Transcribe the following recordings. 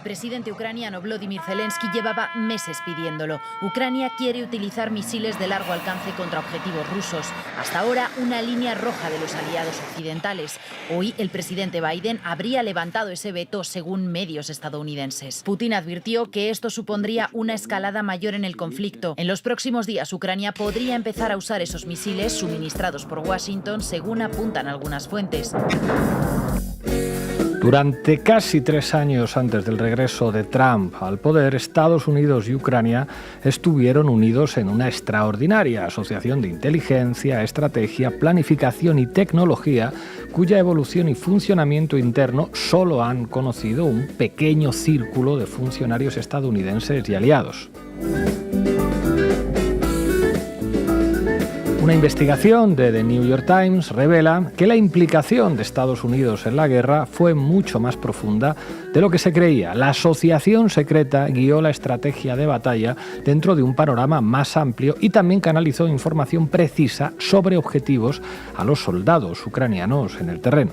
presidente ucraniano Volodymyr Zelensky llevaba meses pidiéndolo. Ucrania quiere utilizar misiles de largo alcance contra objetivos rusos. Hasta ahora, una línea roja de los aliados occidentales. Hoy, el presidente Biden habría levantado ese veto según medios estadounidenses. Putin advirtió que esto supondría una escalada mayor en el conflicto. En los próximos días, Ucrania podría empezar a usar esos misiles suministrados por Washington, según apuntan algunas fuentes. Durante casi 3 años antes del regreso de Trump al poder, Estados Unidos y Ucrania estuvieron unidos en una extraordinaria asociación de inteligencia, estrategia, planificación y tecnología, cuya evolución y funcionamiento interno solo han conocido un pequeño círculo de funcionarios estadounidenses y aliados. Una investigación de The New York Times revela que la implicación de Estados Unidos en la guerra fue mucho más profunda de lo que se creía. La asociación secreta guió la estrategia de batalla dentro de un panorama más amplio y también canalizó información precisa sobre objetivos a los soldados ucranianos en el terreno.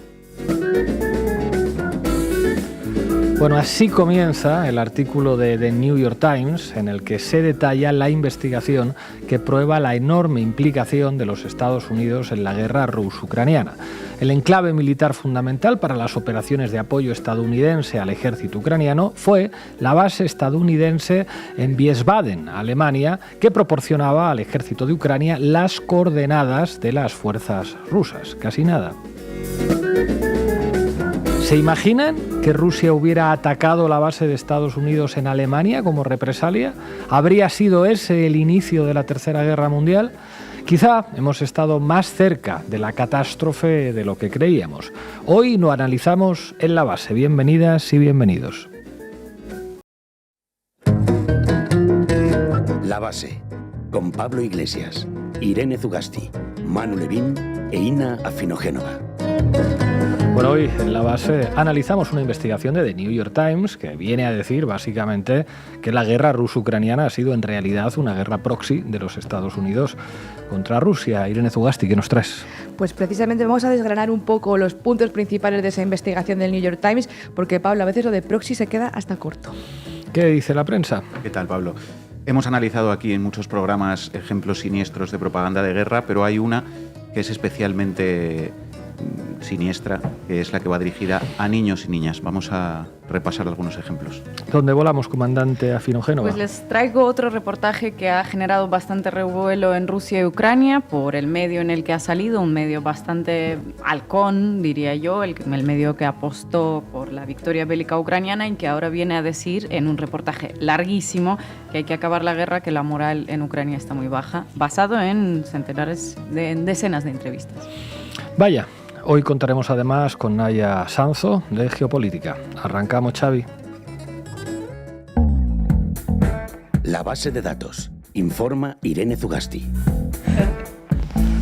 Bueno, así comienza el artículo de The New York Times en el que se detalla la investigación que prueba la enorme implicación de los Estados Unidos en la guerra ruso-ucraniana. El enclave militar fundamental para las operaciones de apoyo estadounidense al ejército ucraniano fue la base estadounidense en Wiesbaden, Alemania, que proporcionaba al ejército de Ucrania las coordenadas de las fuerzas rusas. Casi nada. ¿Se imaginan que Rusia hubiera atacado la base de Estados Unidos en Alemania como represalia? ¿Habría sido ese el inicio de la Tercera Guerra Mundial? Quizá hemos estado más cerca de la catástrofe de lo que creíamos. Hoy lo analizamos en La Base. Bienvenidas y bienvenidos. La Base, con Pablo Iglesias, Irene Zugasti, Manu Levín e Ina Afinogénova. Bueno, hoy en La Base analizamos una investigación de The New York Times que viene a decir básicamente que la guerra ruso-ucraniana ha sido en realidad una guerra proxy de los Estados Unidos contra Rusia. Irene Zugasti, ¿qué nos traes? Pues precisamente vamos a desgranar un poco los puntos principales de esa investigación del New York Times, porque Pablo, a veces lo de proxy se queda hasta corto. ¿Qué dice la prensa? ¿Qué tal, Pablo? Hemos analizado aquí en muchos programas ejemplos siniestros de propaganda de guerra, pero hay una que es especialmente siniestra, que es la que va dirigida a niños y niñas. Vamos a repasar algunos ejemplos. ¿Dónde volamos, comandante Afinogénova? Pues les traigo otro reportaje que ha generado bastante revuelo en Rusia y Ucrania por el medio en el que ha salido, un medio bastante halcón, diría yo, el medio que apostó por la victoria bélica ucraniana y que ahora viene a decir en un reportaje larguísimo que hay que acabar la guerra, que la moral en Ucrania está muy baja, basado en decenas de entrevistas. Vaya. Hoy contaremos además con Naya Sanzo de Geopolítica. Arrancamos, Xavi. La Base de datos. Informa Irene Zugasti.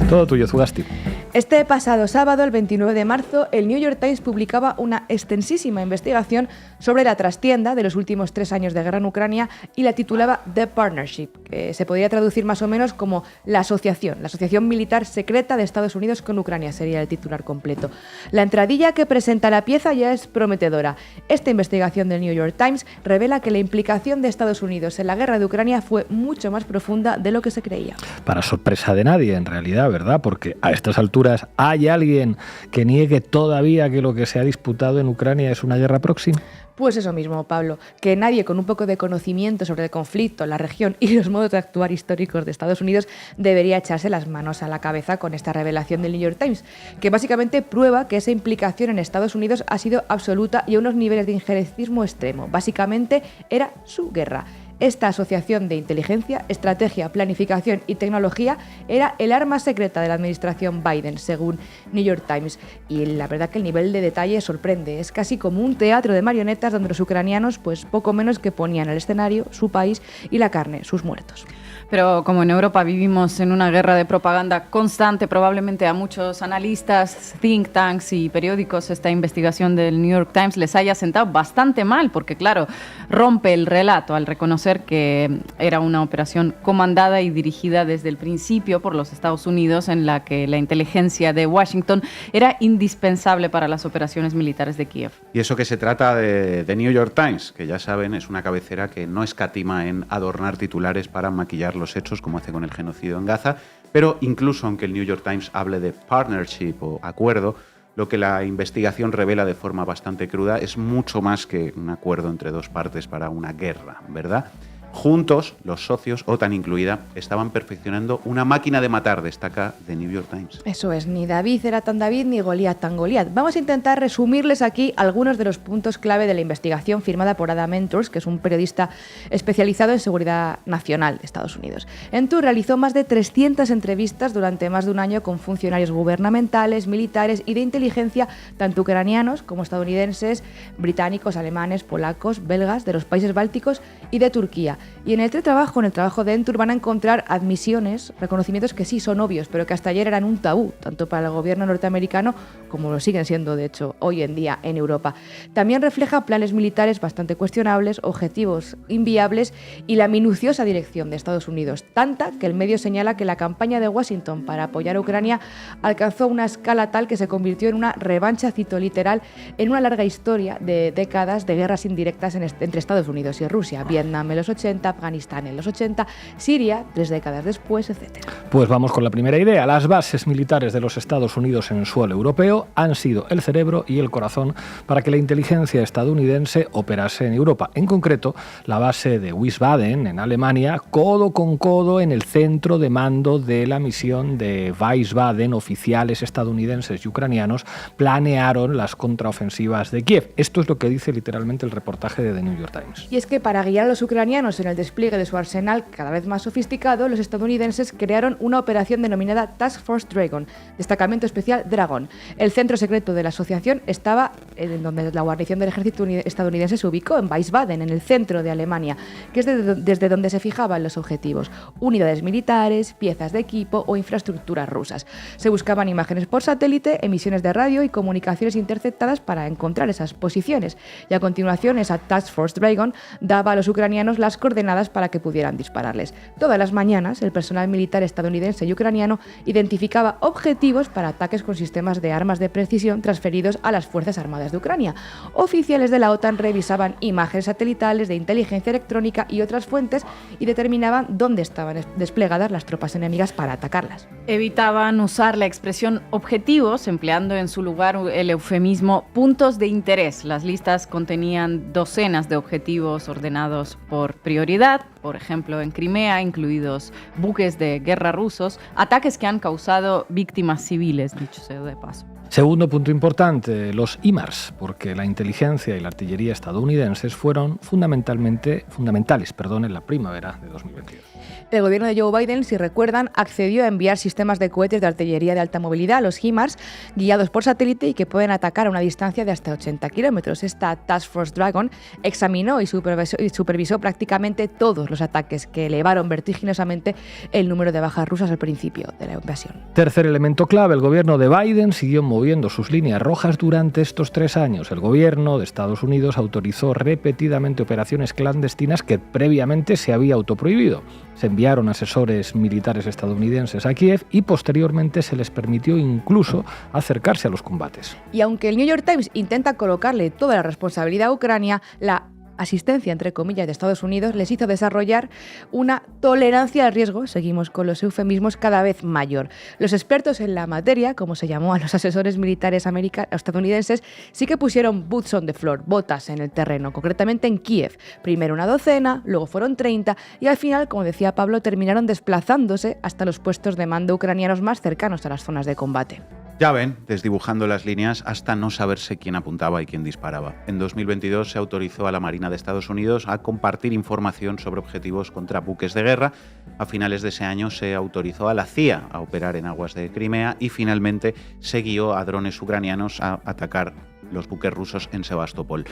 Todo tuyo, Zugasti. Este pasado sábado, el 29 de marzo, el New York Times publicaba una extensísima investigación sobre la trastienda de los últimos 3 años de guerra en Ucrania y la titulaba The Partnership, que se podría traducir más o menos como la asociación militar secreta de Estados Unidos con Ucrania, sería el titular completo. La entradilla que presenta la pieza ya es prometedora. Esta investigación del New York Times revela que la implicación de Estados Unidos en la guerra de Ucrania fue mucho más profunda de lo que se creía. Para sorpresa de nadie, en realidad, ¿verdad? Porque a estas alturas ¿hay alguien que niegue todavía que lo que se ha disputado en Ucrania es una guerra próxima? Pues eso mismo, Pablo, que nadie con un poco de conocimiento sobre el conflicto, la región y los modos de actuar históricos de Estados Unidos debería echarse las manos a la cabeza con esta revelación del New York Times, que básicamente prueba que esa implicación en Estados Unidos ha sido absoluta y a unos niveles de injerencismo extremo. Básicamente era su guerra. Esta asociación de inteligencia, estrategia, planificación y tecnología era el arma secreta de la administración Biden, según New York Times. Y la verdad que el nivel de detalle sorprende. Es casi como un teatro de marionetas donde los ucranianos, pues poco menos que ponían el escenario, su país y la carne, sus muertos. Pero como en Europa vivimos en una guerra de propaganda constante, probablemente a muchos analistas, think tanks y periódicos esta investigación del New York Times les haya sentado bastante mal, porque claro, rompe el relato al reconocer que era una operación comandada y dirigida desde el principio por los Estados Unidos, en la que la inteligencia de Washington era indispensable para las operaciones militares de Kiev. Y eso que se trata de New York Times, que ya saben es una cabecera que no escatima en adornar titulares para maquillar los hechos, como hace con el genocidio en Gaza, pero incluso aunque el New York Times hable de partnership o acuerdo, lo que la investigación revela de forma bastante cruda es mucho más que un acuerdo entre dos partes para una guerra, ¿verdad? Juntos, los socios, OTAN incluida, estaban perfeccionando una máquina de matar, destaca The New York Times. Eso es, ni David era tan David, ni Goliat tan Goliat. Vamos a intentar resumirles aquí algunos de los puntos clave de la investigación firmada por Adam Entous, que es un periodista especializado en seguridad nacional de Estados Unidos. Entous realizó más de 300 entrevistas durante más de un año con funcionarios gubernamentales, militares y de inteligencia, tanto ucranianos como estadounidenses, británicos, alemanes, polacos, belgas, de los países bálticos y de Turquía. Y en el trabajo de Entous van a encontrar admisiones, reconocimientos que sí son obvios, pero que hasta ayer eran un tabú, tanto para el gobierno norteamericano como lo siguen siendo, de hecho, hoy en día en Europa. También refleja planes militares bastante cuestionables, objetivos inviables y la minuciosa dirección de Estados Unidos, tanta que el medio señala que la campaña de Washington para apoyar a Ucrania alcanzó una escala tal que se convirtió en una revancha, cito literal, en una larga historia de décadas de guerras indirectas entre Estados Unidos y Rusia, Vietnam en los 80, Afganistán en los 80, Siria 3 décadas después, etc. Pues vamos con la primera idea. Las bases militares de los Estados Unidos en suelo europeo han sido el cerebro y el corazón para que la inteligencia estadounidense operase en Europa. En concreto, la base de Wiesbaden, en Alemania, codo con codo en el centro de mando de la misión de Wiesbaden, oficiales estadounidenses y ucranianos planearon las contraofensivas de Kiev. Esto es lo que dice literalmente el reportaje de The New York Times. Y es que para guiar a los ucranianos en el despliegue de su arsenal cada vez más sofisticado, los estadounidenses crearon una operación denominada Task Force Dragon, Destacamento Especial Dragón. El centro secreto de la asociación estaba en donde la guarnición del ejército estadounidense se ubicó, en Wiesbaden, en el centro de Alemania, que es desde donde se fijaban los objetivos: unidades militares, piezas de equipo o infraestructuras rusas. Se buscaban imágenes por satélite, emisiones de radio y comunicaciones interceptadas para encontrar esas posiciones. Y a continuación, esa Task Force Dragon daba a los ucranianos las coordenadas para que pudieran dispararles. Todas las mañanas, el personal militar estadounidense y ucraniano identificaba objetivos para ataques con sistemas de armas de precisión transferidos a las Fuerzas Armadas de Ucrania. Oficiales de la OTAN revisaban imágenes satelitales de inteligencia electrónica y otras fuentes y determinaban dónde estaban desplegadas las tropas enemigas para atacarlas. Evitaban usar la expresión objetivos, empleando en su lugar el eufemismo puntos de interés. Las listas contenían docenas de objetivos ordenados por prioridad, por ejemplo en Crimea, incluidos buques de guerra rusos, ataques que han causado víctimas civiles, dicho sea de paso. Segundo punto importante, los HIMARS, porque la inteligencia y la artillería estadounidenses fueron fundamentales en la primavera de 2022. El gobierno de Joe Biden, si recuerdan, accedió a enviar sistemas de cohetes de artillería de alta movilidad, los HIMARS, guiados por satélite y que pueden atacar a una distancia de hasta 80 kilómetros. Esta Task Force Dragon examinó y supervisó prácticamente todos los ataques que elevaron vertiginosamente el número de bajas rusas al principio de la invasión. Tercer elemento clave, el gobierno de Biden siguió moviendo sus líneas rojas durante estos 3 años. El gobierno de Estados Unidos autorizó repetidamente operaciones clandestinas que previamente se había autoprohibido. Se enviaron asesores militares estadounidenses a Kiev y posteriormente se les permitió incluso acercarse a los combates. Y aunque el New York Times intenta colocarle toda la responsabilidad a Ucrania, la asistencia, entre comillas, de Estados Unidos les hizo desarrollar una tolerancia al riesgo, seguimos con los eufemismos, cada vez mayor. Los expertos en la materia, como se llamó a los asesores militares estadounidenses, sí que pusieron boots on the floor, botas en el terreno, concretamente en Kiev. Primero una docena, luego fueron 30 y al final, como decía Pablo, terminaron desplazándose hasta los puestos de mando ucranianos más cercanos a las zonas de combate. Ya ven, desdibujando las líneas hasta no saberse quién apuntaba y quién disparaba. En 2022 se autorizó a la Marina de Estados Unidos a compartir información sobre objetivos contra buques de guerra. A finales de ese año se autorizó a la CIA a operar en aguas de Crimea y finalmente se guió a drones ucranianos a atacar los buques rusos en Sebastopol.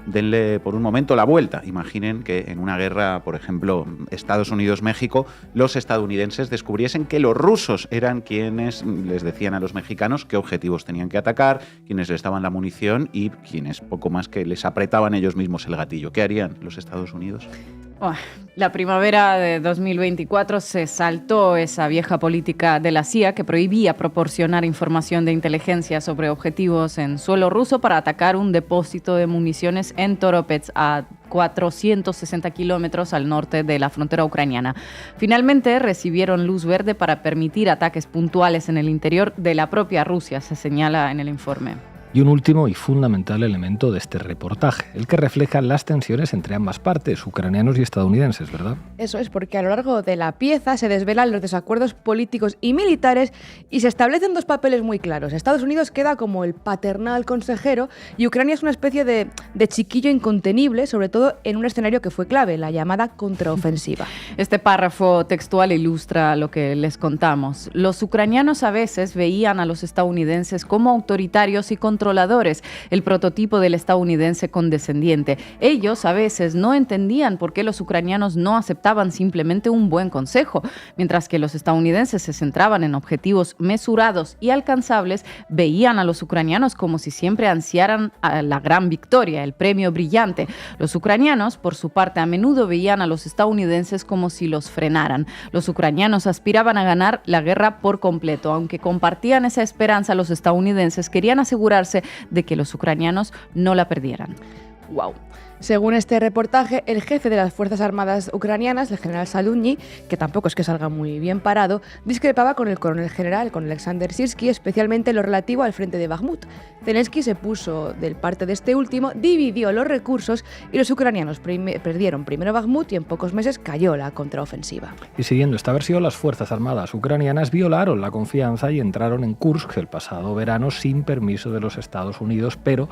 Denle por un momento la vuelta. Imaginen que en una guerra, por ejemplo, Estados Unidos-México, los estadounidenses descubriesen que los rusos eran quienes les decían a los mexicanos qué objetivos tenían que atacar, quienes les daban la munición y quienes poco más que les apretaban ellos mismos el gatillo. ¿Qué harían los Estados Unidos? La primavera de 2024 se saltó esa vieja política de la CIA que prohibía proporcionar información de inteligencia sobre objetivos en suelo ruso para atacar un depósito de municiones en Toropets, a 460 kilómetros al norte de la frontera ucraniana. Finalmente recibieron luz verde para permitir ataques puntuales en el interior de la propia Rusia, se señala en el informe. Y un último y fundamental elemento de este reportaje, el que refleja las tensiones entre ambas partes, ucranianos y estadounidenses, ¿verdad? Eso es, porque a lo largo de la pieza se desvelan los desacuerdos políticos y militares y se establecen dos papeles muy claros. Estados Unidos queda como el paternal consejero y Ucrania es una especie de chiquillo incontenible, sobre todo en un escenario que fue clave, la llamada contraofensiva. Este párrafo textual ilustra lo que les contamos. Los ucranianos a veces veían a los estadounidenses como autoritarios y controladores, el prototipo del estadounidense condescendiente. Ellos a veces no entendían por qué los ucranianos no aceptaban simplemente un buen consejo. Mientras que los estadounidenses se centraban en objetivos mesurados y alcanzables, veían a los ucranianos como si siempre ansiaran a la gran victoria, el premio brillante. Los ucranianos, por su parte, a menudo veían a los estadounidenses como si los frenaran. Los ucranianos aspiraban a ganar la guerra por completo. Aunque compartían esa esperanza, los estadounidenses querían asegurarse de que los ucranianos no la perdieran. ¡Wow! Según este reportaje, el jefe de las Fuerzas Armadas ucranianas, el general Saluzhny, que tampoco es que salga muy bien parado, discrepaba con el coronel general, con Alexander Sirski, especialmente en lo relativo al frente de Bakhmut. Zelensky se puso del parte de este último, dividió los recursos y los ucranianos perdieron primero Bakhmut y en pocos meses cayó la contraofensiva. Y siguiendo esta versión, las Fuerzas Armadas ucranianas violaron la confianza y entraron en Kursk el pasado verano sin permiso de los Estados Unidos, pero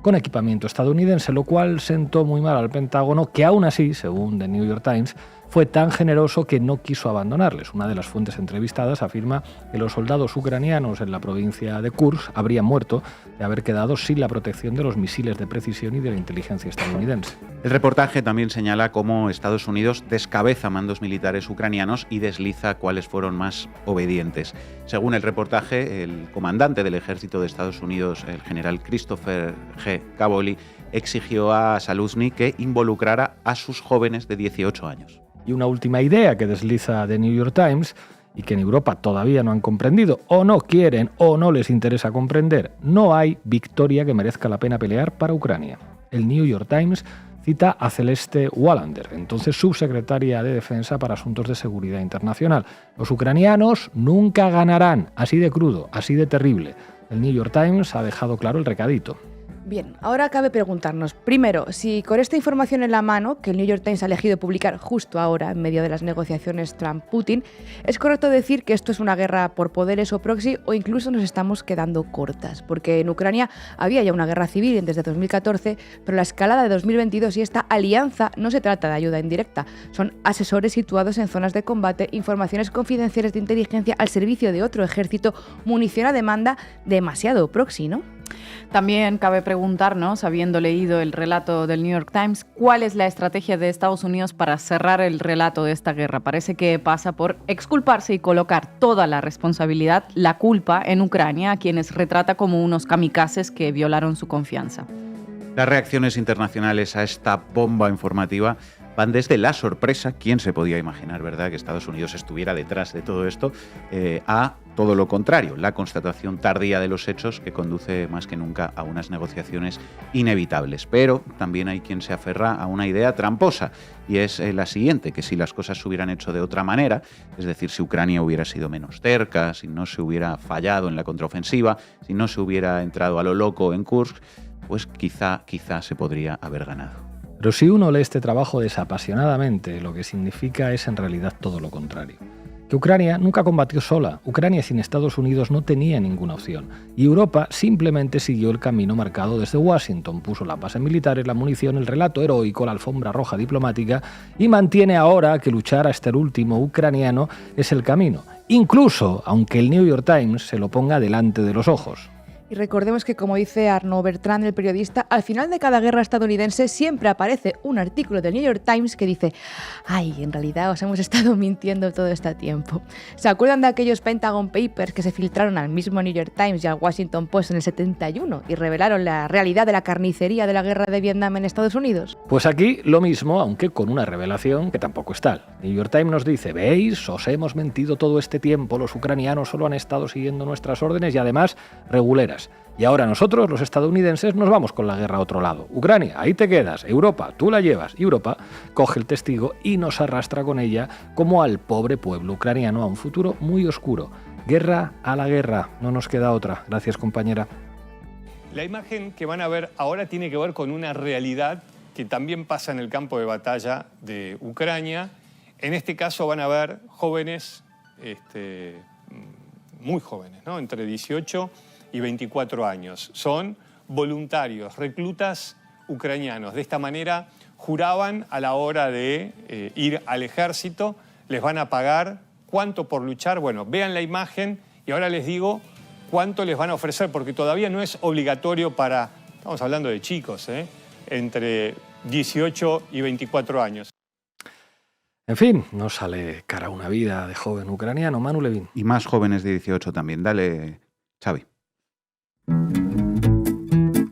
con equipamiento estadounidense, lo cual sentó muy mal al Pentágono, que aún así, según The New York Times, fue tan generoso que no quiso abandonarles. Una de las fuentes entrevistadas afirma que los soldados ucranianos en la provincia de Kursk habrían muerto de haber quedado sin la protección de los misiles de precisión y de la inteligencia estadounidense. El reportaje también señala cómo Estados Unidos descabeza mandos militares ucranianos y desliza cuáles fueron más obedientes. Según el reportaje, el comandante del ejército de Estados Unidos, el general Christopher G. Cavoli, exigió a Saluzhny que involucrara a sus jóvenes de 18 años. Y una última idea que desliza The New York Times y que en Europa todavía no han comprendido, o no quieren, o no les interesa comprender: no hay victoria que merezca la pena pelear para Ucrania. El New York Times cita a Celeste Wallander, entonces subsecretaria de Defensa para Asuntos de Seguridad Internacional. Los ucranianos nunca ganarán, así de crudo, así de terrible. El New York Times ha dejado claro el recadito. Bien, ahora cabe preguntarnos, primero, si con esta información en la mano, que el New York Times ha elegido publicar justo ahora, en medio de las negociaciones Trump-Putin, ¿es correcto decir que esto es una guerra por poderes o proxy, o incluso nos estamos quedando cortas? Porque en Ucrania había ya una guerra civil desde 2014, pero la escalada de 2022 y esta alianza no se trata de ayuda indirecta, son asesores situados en zonas de combate, informaciones confidenciales de inteligencia al servicio de otro ejército, munición a demanda, demasiado proxy, ¿no? También cabe preguntarnos, habiendo leído el relato del New York Times, ¿cuál es la estrategia de Estados Unidos para cerrar el relato de esta guerra? Parece que pasa por exculparse y colocar toda la responsabilidad, la culpa, en Ucrania, a quienes retrata como unos kamikazes que violaron su confianza. Las reacciones internacionales a esta bomba informativa van desde la sorpresa, ¿quién se podía imaginar, verdad, que Estados Unidos estuviera detrás de todo esto?, a todo lo contrario, la constatación tardía de los hechos que conduce más que nunca a unas negociaciones inevitables. Pero también hay quien se aferra a una idea tramposa, y es la siguiente, que si las cosas se hubieran hecho de otra manera, es decir, si Ucrania hubiera sido menos terca, si no se hubiera fallado en la contraofensiva, si no se hubiera entrado a lo loco en Kursk, pues quizá se podría haber ganado. Pero si uno lee este trabajo desapasionadamente, lo que significa es en realidad todo lo contrario. Que Ucrania nunca combatió sola. Ucrania sin Estados Unidos no tenía ninguna opción. Y Europa simplemente siguió el camino marcado desde Washington. Puso las bases militares, la munición, el relato heroico, la alfombra roja diplomática y mantiene ahora que luchar hasta el último ucraniano es el camino. Incluso aunque el New York Times se lo ponga delante de los ojos. Y recordemos que, como dice Arnaud Bertrand, el periodista, al final de cada guerra estadounidense siempre aparece un artículo del New York Times que dice: ¡ay, en realidad os hemos estado mintiendo todo este tiempo! ¿Se acuerdan de aquellos Pentagon Papers que se filtraron al mismo New York Times y al Washington Post en el 71 y revelaron la realidad de la carnicería de la guerra de Vietnam en Estados Unidos? Pues aquí lo mismo, aunque con una revelación que tampoco es tal. New York Times nos dice: ¿veis? Os hemos mentido todo este tiempo, los ucranianos solo han estado siguiendo nuestras órdenes y además reguleras. Y ahora nosotros, los estadounidenses, nos vamos con la guerra a otro lado. Ucrania, ahí te quedas. Europa, tú la llevas. Y Europa coge el testigo y nos arrastra con ella como al pobre pueblo ucraniano a un futuro muy oscuro. Guerra a la guerra. No nos queda otra. Gracias, compañera. La imagen que van a ver ahora tiene que ver con una realidad que también pasa en el campo de batalla de Ucrania. En este caso van a ver jóvenes, muy jóvenes, ¿no? Entre 18 y 24 años. Son voluntarios, reclutas ucranianos. De esta manera juraban a la hora de ir al ejército, les van a pagar cuánto por luchar. Bueno, vean la imagen y ahora les digo cuánto les van a ofrecer, porque todavía no es obligatorio para, estamos hablando de chicos, entre 18 y 24 años. En fin, no sale cara una vida de joven ucraniano, Manu Levin. Y más jóvenes de 18 también. Dale, Xavi.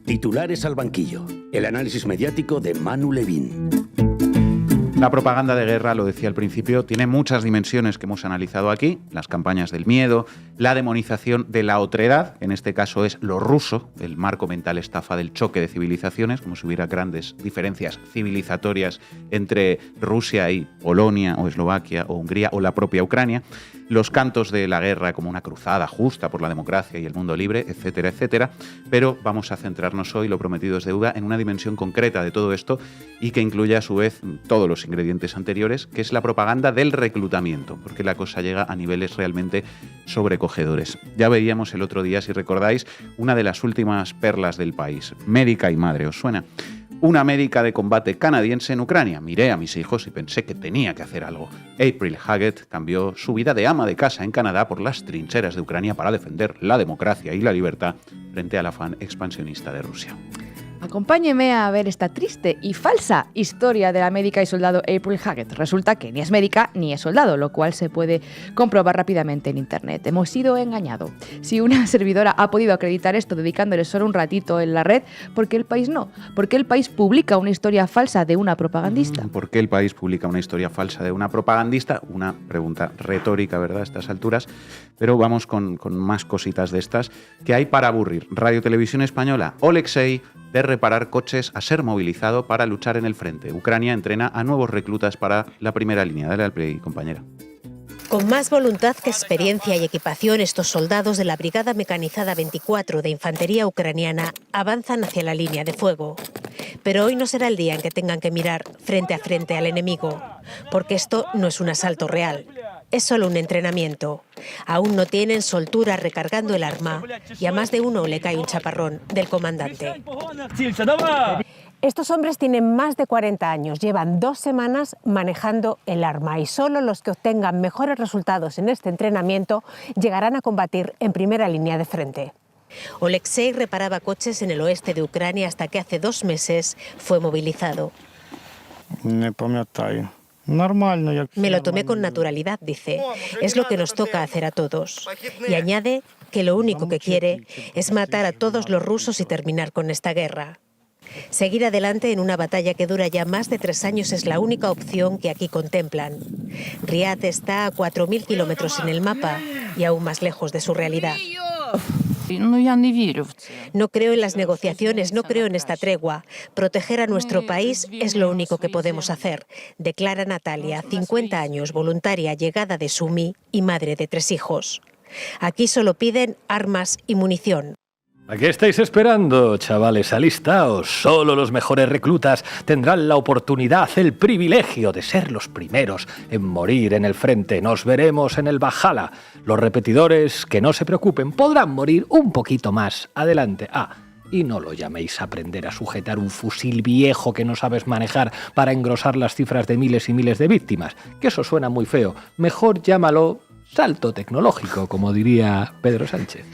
Titulares al banquillo. El análisis mediático de Manu Levin. La propaganda de guerra, lo decía al principio, tiene muchas dimensiones que hemos analizado aquí. Las campañas del miedo, la demonización de la otredad, en este caso es lo ruso, el marco mental estafa del choque de civilizaciones, como si hubiera grandes diferencias civilizatorias entre Rusia y Polonia o Eslovaquia o Hungría o la propia Ucrania. Los cantos de la guerra como una cruzada justa por la democracia y el mundo libre, etcétera, etcétera. Pero vamos a centrarnos hoy, lo prometido es deuda, en una dimensión concreta de todo esto y que incluye a su vez todos los ingredientes anteriores, que es la propaganda del reclutamiento, porque la cosa llega a niveles realmente sobrecogedores. Ya veíamos el otro día, si recordáis, una de las últimas perlas del país, médica y madre, ¿os suena? Una médica de combate canadiense en Ucrania. Miré a mis hijos y pensé que tenía que hacer algo. April Haggett cambió su vida de ama de casa en Canadá por las trincheras de Ucrania para defender la democracia y la libertad frente al afán expansionista de Rusia. Acompáñeme a ver esta triste y falsa historia de la médica y soldado April Haggett. Resulta que ni es médica ni es soldado, lo cual se puede comprobar rápidamente en internet. Hemos sido engañados. Si una servidora ha podido acreditar esto dedicándole solo un ratito en la red, ¿por qué el país no? ¿Por qué el país publica una historia falsa de una propagandista? ¿Por qué el país publica una historia falsa de una propagandista? Una pregunta retórica, ¿verdad?, a estas alturas. Pero vamos con más cositas de estas que hay para aburrir. Radio Televisión Española, Oleksiy, de reparar coches a ser movilizado para luchar en el frente. Ucrania entrena a nuevos reclutas para la primera línea. Dale al play, compañera. Con más voluntad que experiencia y equipación, estos soldados de la Brigada Mecanizada 24 de Infantería Ucraniana avanzan hacia la línea de fuego. Pero hoy no será el día en que tengan que mirar frente a frente al enemigo, porque esto no es un asalto real. Es solo un entrenamiento. Aún no tienen soltura recargando el arma y a más de uno le cae un chaparrón del comandante. Estos hombres tienen más de 40 años, llevan 2 semanas manejando el arma y solo los que obtengan mejores resultados en este entrenamiento llegarán a combatir en primera línea de frente. Oleksiy reparaba coches en el oeste de Ucrania hasta que hace 2 meses fue movilizado. Me lo tomé con naturalidad, dice. Es lo que nos toca hacer a todos. Y añade que lo único que quiere es matar a todos los rusos y terminar con esta guerra. Seguir adelante en una batalla que dura ya más de 3 años es la única opción que aquí contemplan. Riad está a 4.000 kilómetros en el mapa y aún más lejos de su realidad. No creo en las negociaciones, no creo en esta tregua. Proteger a nuestro país es lo único que podemos hacer, declara Natalia, 50 años, voluntaria llegada de Sumy y madre de 3 hijos. Aquí solo piden armas y munición. ¿A qué estáis esperando, chavales? Alistaos. Solo los mejores reclutas tendrán la oportunidad, el privilegio de ser los primeros en morir en el frente. Nos veremos en el Valhalla. Los repetidores, que no se preocupen, podrán morir un poquito más adelante. Y no lo llaméis a aprender a sujetar un fusil viejo que no sabes manejar para engrosar las cifras de miles y miles de víctimas, que eso suena muy feo. Mejor llámalo salto tecnológico, como diría Pedro Sánchez.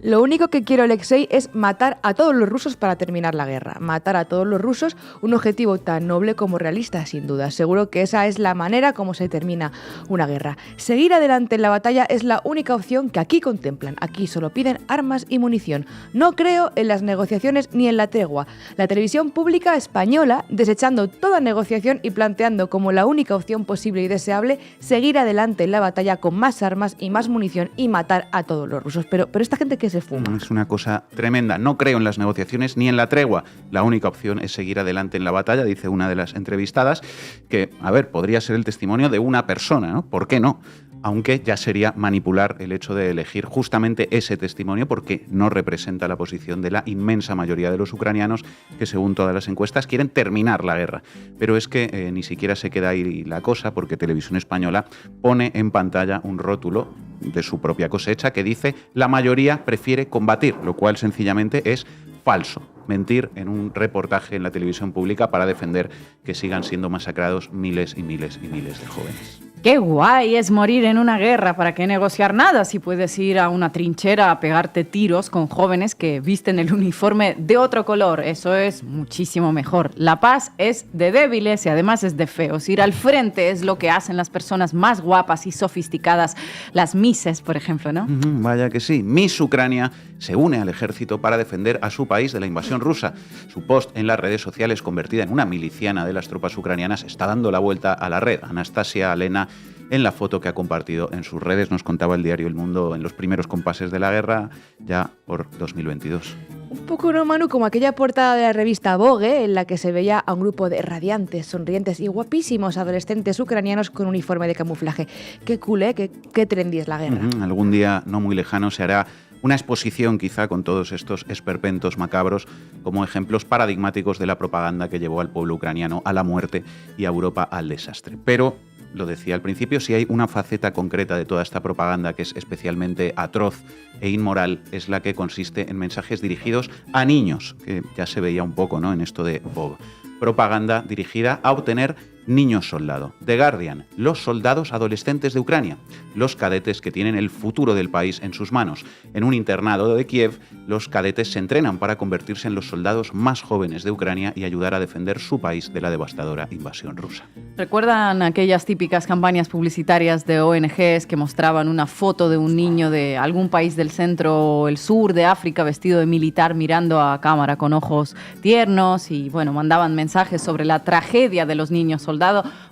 Lo único que quiere Alexei es matar a todos los rusos para terminar la guerra. Matar a todos los rusos, un objetivo tan noble como realista, sin duda. Seguro que esa es la manera como se termina una guerra. Seguir adelante en la batalla es la única opción que aquí contemplan. Aquí solo piden armas y munición. No creo en las negociaciones ni en la tregua. La televisión pública española, desechando toda negociación y planteando como la única opción posible y deseable, seguir adelante en la batalla con más armas y más munición y matar a todos los rusos. Pero esta gente que se fuma. Es una cosa tremenda. No creo en las negociaciones ni en la tregua. La única opción es seguir adelante en la batalla, dice una de las entrevistadas, que, a ver, podría ser el testimonio de una persona, ¿no? ¿Por qué no? Aunque ya sería manipular el hecho de elegir justamente ese testimonio porque no representa la posición de la inmensa mayoría de los ucranianos que, según todas las encuestas, quieren terminar la guerra. Pero es que ni siquiera se queda ahí la cosa, porque Televisión Española pone en pantalla un rótulo de su propia cosecha que dice: la mayoría prefiere combatir, lo cual sencillamente es falso. Mentir en un reportaje en la televisión pública para defender que sigan siendo masacrados miles y miles y miles de jóvenes. ¡Qué guay es morir en una guerra! ¿Para qué negociar nada si puedes ir a una trinchera a pegarte tiros con jóvenes que visten el uniforme de otro color? Eso es muchísimo mejor. La paz es de débiles y además es de feos. Ir al frente es lo que hacen las personas más guapas y sofisticadas, las Misses, por ejemplo, ¿no? Vaya que sí. Miss Ucrania se une al ejército para defender a su país de la invasión rusa. Su post en las redes sociales, convertida en una miliciana de las tropas ucranianas, está dando la vuelta a la red. Anastasia Alena, en la foto que ha compartido en sus redes, nos contaba el diario El Mundo en los primeros compases de la guerra, ya por 2022. Un poco, ¿no, Manu? Como aquella portada de la revista Vogue, en la que se veía a un grupo de radiantes, sonrientes y guapísimos adolescentes ucranianos con uniforme de camuflaje. Qué cool, ¿eh? Qué trendy es la guerra. Algún día no muy lejano se hará una exposición quizá con todos estos esperpentos macabros como ejemplos paradigmáticos de la propaganda que llevó al pueblo ucraniano a la muerte y a Europa al desastre. Pero, lo decía al principio, si hay una faceta concreta de toda esta propaganda que es especialmente atroz e inmoral, es la que consiste en mensajes dirigidos a niños, que ya se veía un poco, ¿no?, en esto de Vogue. Propaganda dirigida a obtener niños soldado. The Guardian: los soldados adolescentes de Ucrania, los cadetes que tienen el futuro del país en sus manos. En un internado de Kiev, los cadetes se entrenan para convertirse en los soldados más jóvenes de Ucrania y ayudar a defender su país de la devastadora invasión rusa. ¿Recuerdan aquellas típicas campañas publicitarias de ONGs que mostraban una foto de un niño de algún país del centro o el sur de África vestido de militar mirando a cámara con ojos tiernos y, bueno, mandaban mensajes sobre la tragedia de los niños soldados?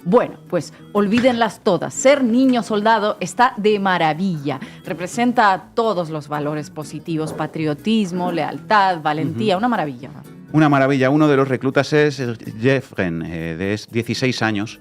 Bueno, pues olvídenlas todas. Ser niño soldado está de maravilla. Representa todos los valores positivos: patriotismo, lealtad, valentía. Una maravilla. Una maravilla. Uno de los reclutas es Jeffren, de 16 años,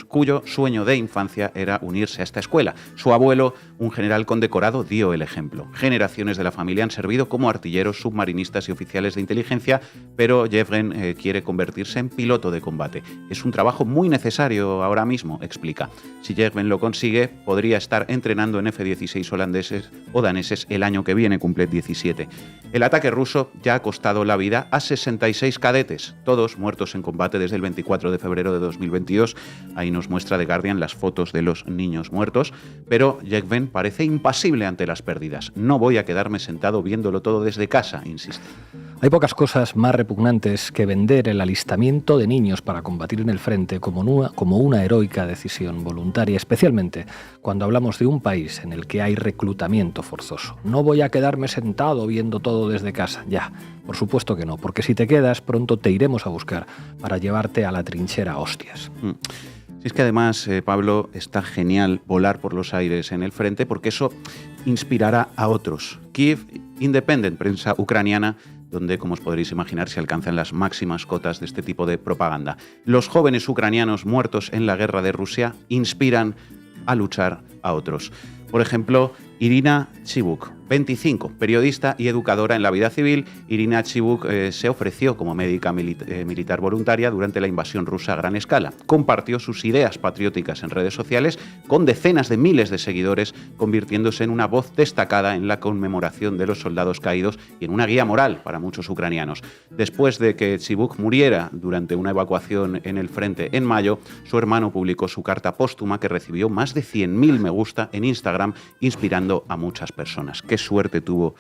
cuyo sueño de infancia era unirse a esta escuela. Su abuelo, un general condecorado, dio el ejemplo. Generaciones de la familia han servido como artilleros, submarinistas y oficiales de inteligencia, pero Jeffren quiere convertirse en piloto de combate. Es un trabajo muy necesario ahora mismo, explica. Si Jeffren lo consigue, podría estar entrenando en F-16 holandeses o daneses el año que viene, cumple 17. El ataque ruso ya ha costado la vida a 66 cadetes, todos muertos en combate desde el 24 de febrero de 2022. Ahí nos muestra The Guardian las fotos de los niños muertos, pero Yevhen parece impasible ante las pérdidas. No voy a quedarme sentado viéndolo todo desde casa, insiste. Hay pocas cosas más repugnantes que vender el alistamiento de niños para combatir en el frente como una heroica decisión voluntaria, especialmente cuando hablamos de un país en el que hay reclutamiento forzoso. No voy a quedarme sentado viendo todo desde casa, ya, por supuesto que no, porque si te quedas pronto te iremos a buscar para llevarte a la trinchera a hostias. Si es que además, Pablo, está genial volar por los aires en el frente porque eso inspirará a otros. Kiev Independent, prensa ucraniana, donde, como os podréis imaginar, se alcanzan las máximas cotas de este tipo de propaganda. Los jóvenes ucranianos muertos en la guerra de Rusia inspiran a luchar a otros. Por ejemplo, Irina Chibuk, 25, periodista y educadora en la vida civil. Irina Chibuk se ofreció como médica militar voluntaria durante la invasión rusa a gran escala. Compartió sus ideas patrióticas en redes sociales con decenas de miles de seguidores, convirtiéndose en una voz destacada en la conmemoración de los soldados caídos y en una guía moral para muchos ucranianos. Después de que Chibuk muriera durante una evacuación en el frente en mayo, su hermano publicó su carta póstuma que recibió más de 100.000 me gusta en Instagram, inspirando a muchas personas. Qué suerte tuvo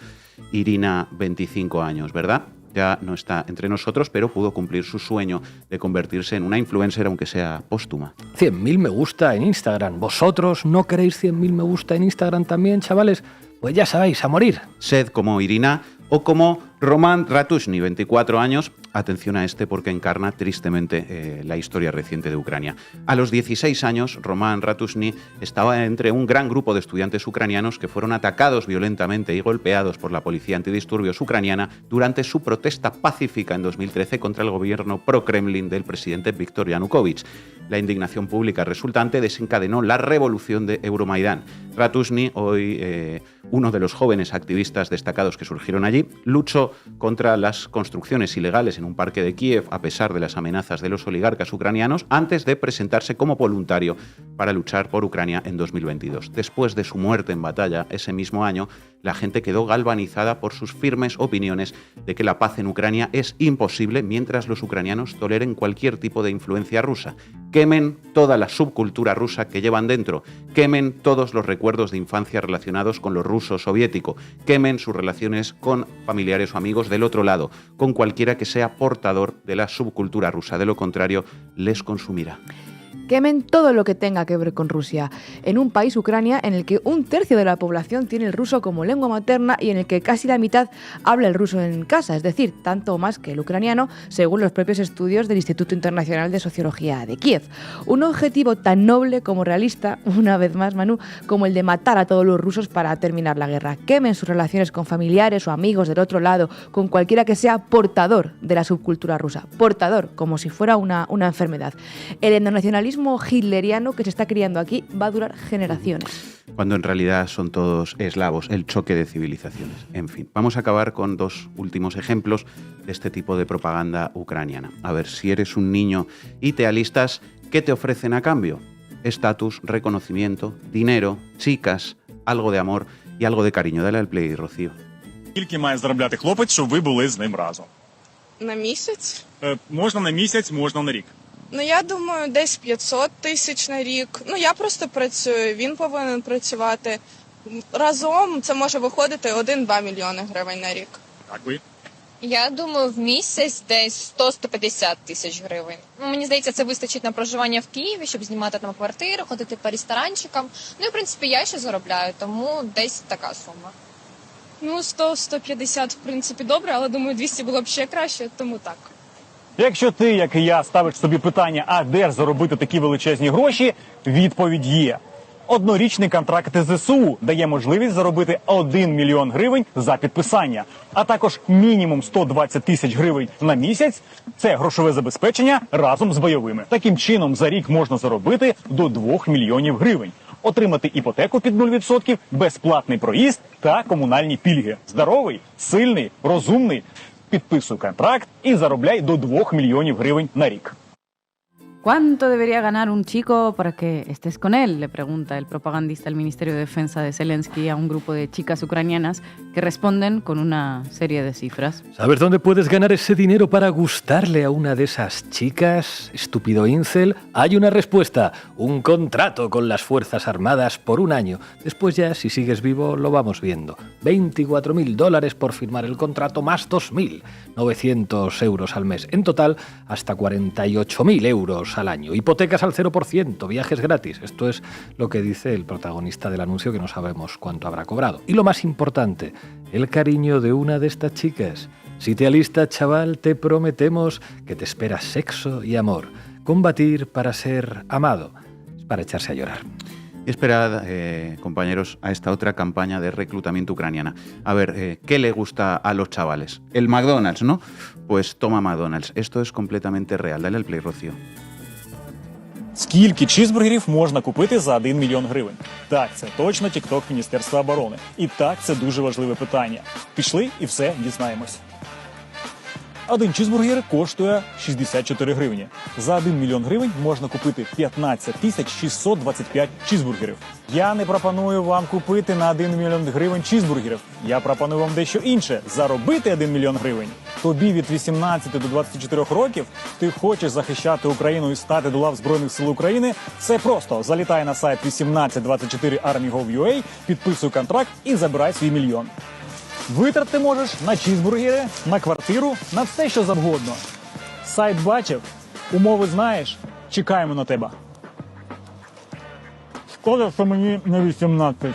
Irina, 25 años, ¿verdad? Ya no está entre nosotros, pero pudo cumplir su sueño de convertirse en una influencer, aunque sea póstuma. 100.000 me gusta en Instagram. ¿Vosotros no queréis 100.000 me gusta en Instagram también, chavales? Pues ya sabéis, a morir. Sed como Irina o como Roman Ratushny, 24 años. Atención a este porque encarna tristemente la historia reciente de Ucrania. A los 16 años, Roman Ratushny estaba entre un gran grupo de estudiantes ucranianos que fueron atacados violentamente y golpeados por la policía antidisturbios ucraniana durante su protesta pacífica en 2013 contra el gobierno pro-Kremlin del presidente Viktor Yanukovych. La indignación pública resultante desencadenó la revolución de Euromaidán. Ratushny, hoy uno de los jóvenes activistas destacados que surgieron allí, luchó contra las construcciones ilegales en un parque de Kiev a pesar de las amenazas de los oligarcas ucranianos antes de presentarse como voluntario para luchar por Ucrania en 2022. Después de su muerte en batalla ese mismo año, la gente quedó galvanizada por sus firmes opiniones de que la paz en Ucrania es imposible mientras los ucranianos toleren cualquier tipo de influencia rusa. Quemen toda la subcultura rusa que llevan dentro, quemen todos los recuerdos de infancia relacionados con lo ruso soviético, quemen sus relaciones con familiares o amigos del otro lado, con cualquiera que sea portador de la subcultura rusa. De lo contrario, les consumirá. Quemen todo lo que tenga que ver con Rusia, en un país, Ucrania, en el que 1/3 de la población tiene el ruso como lengua materna y en el que casi la mitad habla el ruso en casa, es decir, tanto o más que el ucraniano, según los propios estudios del Instituto Internacional de Sociología de Kiev. Un objetivo tan noble como realista, una vez más, Manu, como el de matar a todos los rusos para terminar la guerra. Quemen sus relaciones con familiares o amigos del otro lado, con cualquiera que sea portador de la subcultura rusa. Portador, como si fuera una enfermedad. El etnonacionalismo hitleriano que se está criando aquí va a durar generaciones. Cuando en realidad son todos eslavos, el choque de civilizaciones. En fin, vamos a acabar con dos últimos ejemplos de este tipo de propaganda ucraniana. A ver, si eres un niño y te alistas, ¿qué te ofrecen a cambio? Estatus, reconocimiento, dinero, chicas, algo de amor y algo de cariño. Dale al play, Rocío. Скільки має заробляти хлопець, щоб ви були з ним разом? На місяць? Можна на місяць, можна на рік. Ну, я думаю, десь 500 тисяч на рік. Ну, я просто працюю, він повинен працювати. Разом це може виходити 1-2 мільйони гривень на рік. Так ви? Я думаю, в місяць десь 100-150 тисяч гривень. Мені здається, це вистачить на проживання в Києві, щоб знімати там квартиру, ходити по ресторанчикам. Ну і, в принципі, я ще заробляю, тому десь така сума. Ну, 100-150, в принципі, добре, але, думаю, 200 було б ще краще, тому так. Якщо ти, як і я, ставиш собі питання, а де ж заробити такі величезні гроші, відповідь є. Однорічний контракт ЗСУ дає можливість заробити 1 мільйон гривень за підписання, а також мінімум 120 тисяч гривень на місяць – це грошове забезпечення разом з бойовими. Таким чином, за рік можна заробити до 2 мільйонів гривень. Отримати іпотеку під 0%, безплатний проїзд та комунальні пільги. Здоровий, сильний, розумний. Підписуй контракт і заробляй до 2 мільйонів гривень на рік. ¿Cuánto debería ganar un chico para que estés con él?, le pregunta el propagandista del Ministerio de Defensa de Zelensky a un grupo de chicas ucranianas que responden con una serie de cifras. ¿Sabes dónde puedes ganar ese dinero para gustarle a una de esas chicas, estúpido incel? Hay una respuesta, un contrato con las Fuerzas Armadas por 1 año. Después ya, si sigues vivo, lo vamos viendo. $24.000 por firmar el contrato más 2.900 euros al mes. En total, hasta 48.000 euros al año. Hipotecas al 0%, viajes gratis. Esto es lo que dice el protagonista del anuncio, que no sabemos cuánto habrá cobrado. Y lo más importante, el cariño de una de estas chicas. Si te alistas, chaval, te prometemos que te espera sexo y amor. Combatir para ser amado. Es para echarse a llorar. Esperad, compañeros, a esta otra campaña de reclutamiento ucraniana. A ver, ¿qué le gusta a los chavales? El McDonald's, ¿no? Pues toma McDonald's. Esto es completamente real. Dale al play, Rocío. Скільки чізбургерів можна купити за 1 мільйон гривень? Так, це точно TikTok Міністерства оборони. І так, це дуже важливе питання. Пішли і все дізнаємось. Один чізбургер коштує 64 гривні. За 1 мільйон гривень можна купити 15 625 чізбургерів. Я не пропоную вам купити на 1 мільйон гривень чізбургерів. Я пропоную вам дещо інше – заробити 1 мільйон гривень. Тобі від 18 до 24 років ти хочеш захищати Україну і стати до лав Збройних сил України? Все просто. Залітай на сайт 1824 Army.gov.ua, підписуй контракт і забирай свій мільйон. Витратити можеш на чізбургери, на квартиру, на все, що завгодно. Сайт бачив, умови знаєш, чекаємо на тебе. Шкода, що мені не 18.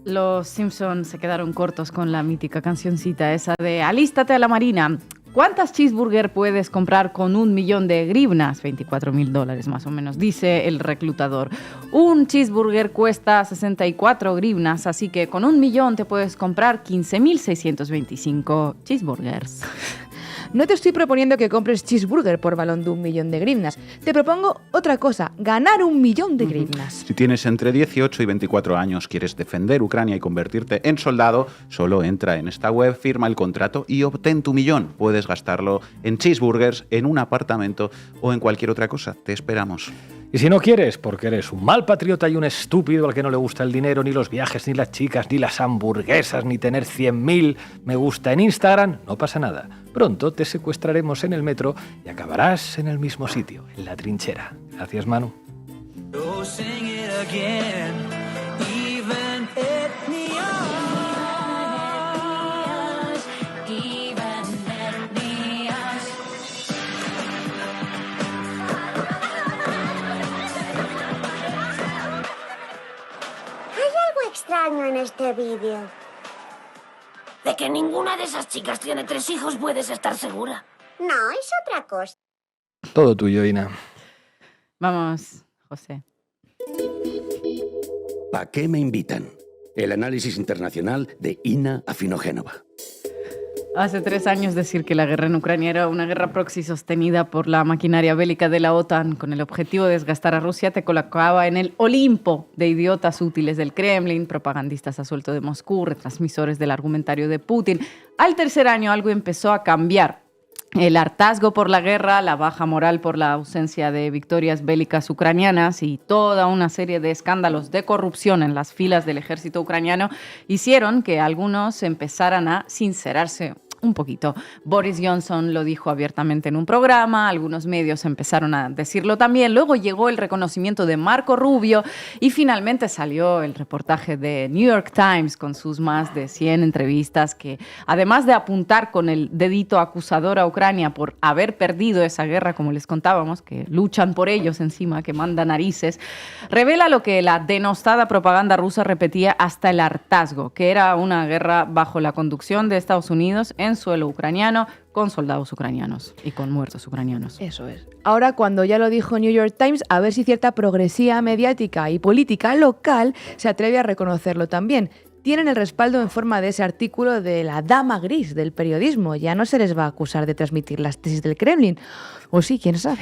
Los Simpsons se quedaron cortos con la mítica cancioncita esa de Alístate a la Marina. ¿Cuántas cheeseburger puedes comprar con 1 millón de grivnas? $24.000 más o menos, dice el reclutador. Un cheeseburger cuesta 64 grivnas, así que con 1 millón te puedes comprar 15.625 cheeseburgers. No te estoy proponiendo que compres cheeseburger por balón de 1 millón de grivnas. Te propongo otra cosa, ganar 1 millón de grivnas. Si tienes entre 18 y 24 años, quieres defender Ucrania y convertirte en soldado, solo entra en esta web, firma el contrato y obtén tu millón. Puedes gastarlo en cheeseburgers, en un apartamento o en cualquier otra cosa. Te esperamos. Y si no quieres, porque eres un mal patriota y un estúpido al que no le gusta el dinero, ni los viajes, ni las chicas, ni las hamburguesas, ni tener 100.000 me gusta en Instagram, no pasa nada. Pronto te secuestraremos en el metro y acabarás en el mismo sitio, en la trinchera. Gracias, Manu. Extraño en este vídeo. De que ninguna de esas chicas tiene 3 hijos puedes estar segura. No, es otra cosa. Todo tuyo, Ina. Vamos, José. ¿A qué me invitan? El análisis internacional de Ina Afinogénova. Hace 3 años decir que la guerra en Ucrania era una guerra proxy sostenida por la maquinaria bélica de la OTAN con el objetivo de desgastar a Rusia te colocaba en el Olimpo de idiotas útiles del Kremlin, propagandistas a sueldo de Moscú, retransmisores del argumentario de Putin. Al tercer año algo empezó a cambiar. El hartazgo por la guerra, la baja moral por la ausencia de victorias bélicas ucranianas y toda una serie de escándalos de corrupción en las filas del ejército ucraniano hicieron que algunos empezaran a sincerarse un poquito. Boris Johnson lo dijo abiertamente en un programa, algunos medios empezaron a decirlo también, luego llegó el reconocimiento de Marco Rubio y finalmente salió el reportaje de New York Times con sus más de 100 entrevistas que, además de apuntar con el dedito acusador a Ucrania por haber perdido esa guerra, como les contábamos, que luchan por ellos encima, que manda narices, revela lo que la denostada propaganda rusa repetía hasta el hartazgo, que era una guerra bajo la conducción de Estados Unidos en suelo ucraniano, con soldados ucranianos y con muertos ucranianos. Eso es. Ahora, cuando ya lo dijo New York Times, a ver si cierta progresía mediática y política local se atreve a reconocerlo también. Tienen el respaldo en forma de ese artículo de la dama gris del periodismo. Ya no se les va a acusar de transmitir las tesis del Kremlin. O sí, quién sabe.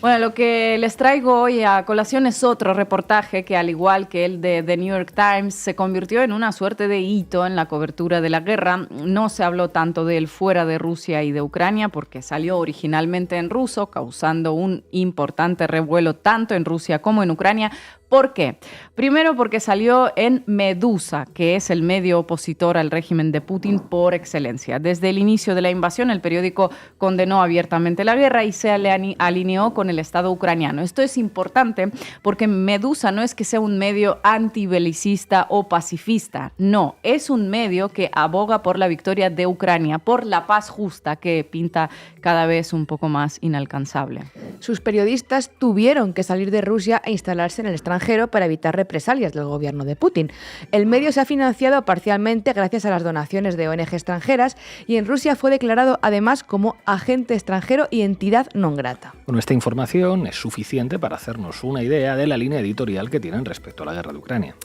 Bueno, lo que les traigo hoy a colación es otro reportaje que, al igual que el de The New York Times, se convirtió en una suerte de hito en la cobertura de la guerra. No se habló tanto de él fuera de Rusia y de Ucrania porque salió originalmente en ruso, causando un importante revuelo tanto en Rusia como en Ucrania. ¿Por qué? Primero porque salió en Medusa, que es el medio opositor al régimen de Putin por excelencia. Desde el inicio de la invasión, el periódico condenó abiertamente la guerra y se alineó con el Estado ucraniano. Esto es importante porque Medusa no es que sea un medio antibelicista o pacifista. No, es un medio que aboga por la victoria de Ucrania, por la paz justa que pinta cada vez un poco más inalcanzable. Sus periodistas tuvieron que salir de Rusia e instalarse en el extranjero para evitar represalias del gobierno de Putin. El medio se ha financiado parcialmente gracias a las donaciones de ONG extranjeras y en Rusia fue declarado además como agente extranjero y entidad non grata. Bueno, esta información es suficiente para hacernos una idea de la línea editorial que tienen respecto a la guerra de Ucrania.